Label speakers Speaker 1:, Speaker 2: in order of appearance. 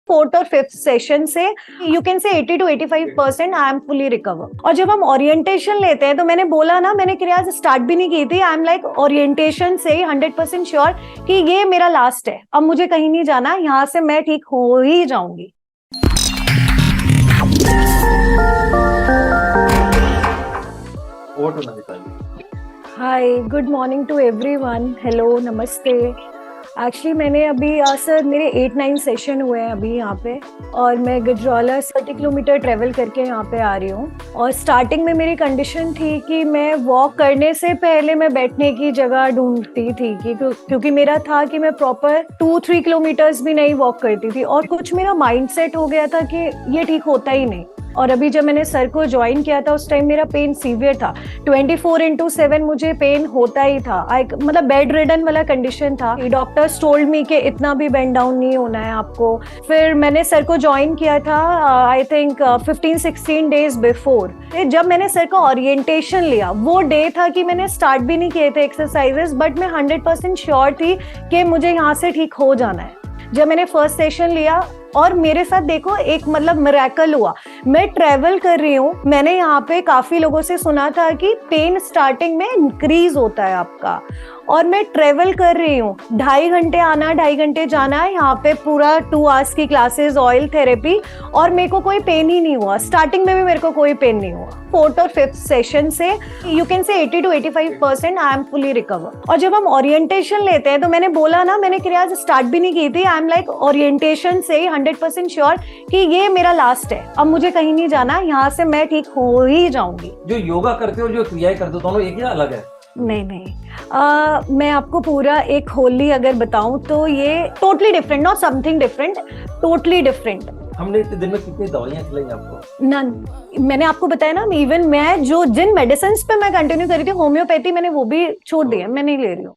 Speaker 1: Fourth और fifth session से you can say 80 to 85% I am fully recover. और जब हम ओरिएंटेशन लेते हैं तो मैंने बोला ना, मैंने क्रियाज स्टार्ट भी नहीं की थी। आई एम लाइक ओरिएंटेशन से 100% श्योर कि ये मेरा लास्ट है, अब मुझे कहीं नहीं जाना, यहाँ से मैं ठीक हो ही जाऊंगी। Hi, good morning to everyone. Hello, नमस्ते। एक्चुअली मैंने अभी सर मेरे 8-9 सेशन हुए हैं अभी यहाँ पे, और मैं गजरौला 30 किलोमीटर ट्रेवल करके यहाँ पे आ रही हूँ। और स्टार्टिंग में मेरी कंडीशन थी कि मैं वॉक करने से पहले मैं बैठने की जगह ढूंढती थी क्योंकि मेरा था कि मैं प्रॉपर 2-3 किलोमीटर्स भी नहीं वॉक करती थी, और कुछ मेरा माइंड सेट हो गया था कि ये ठीक होता ही नहीं। और अभी जब मैंने सर को ज्वाइन किया था उस टाइम मेरा पेन सीवियर था, 24/7 मुझे पेन होता ही था। मतलब बेड रिडन वाला कंडीशन था। डॉक्टर्स टोल्ड मी कि इतना भी बेंड डाउन नहीं होना है आपको। फिर मैंने सर को ज्वाइन किया था आई थिंक 15-16 डेज बिफोर। जब मैंने सर का ओरिएंटेशन लिया, वो डे था कि मैंने स्टार्ट भी नहीं किए थे एक्सरसाइजेस, बट मैं 100% श्योर थी कि मुझे यहाँ से ठीक हो जाना है। जब मैंने फर्स्ट सेशन लिया, और मेरे साथ देखो एक मतलब मिरेकल हुआ। मैं ट्रेवल कर रही हूँ, मैंने यहाँ पे काफी लोगों से सुना था कि पेन स्टार्टिंग में इंक्रीज होता है आपका, और मैं ट्रेवल कर रही हूँ, 2.5 घंटे आना 2.5 घंटे जाना है यहाँ पे, पूरा 2 आवर्स की क्लासेस, ऑयल थेरेपी, और मेरे को कोई पेन ही नहीं हुआ। स्टार्टिंग में भी मेरे को कोई पेन नहीं हुआ। फोर्थ और फिफ्थ सेशन से you can say 80 to 85% I am fully recover. और जब हम ओरिएंटेशन लेते हैं तो मैंने बोला ना, मैंने क्रियाज स्टार्ट भी नहीं की थी। आई एम लाइक ओरिएंटेशन से 100% श्योर कि ये मेरा लास्ट है, अब मुझे कहीं नहीं जाना, यहाँ से मैं ठीक हो ही जाऊंगी।
Speaker 2: जो योगा करते हो, जो क्रियाएं करते हो, दोनों एक या अलग है?
Speaker 1: नहीं, मैं आपको पूरा एक होली अगर बताऊं तो ये totally different, not something different, totally different.
Speaker 2: हमने इतने दिन में कितनी दवाइयां खिलाई आपको?
Speaker 1: नन। मैंने आपको बताया ना, इवन मैं जिन मेडिसिन पे मैं कंटिन्यू कर रही थी, होम्योपैथी मैंने वो भी छोड़ दिया, मैं नहीं ले रही हूँ।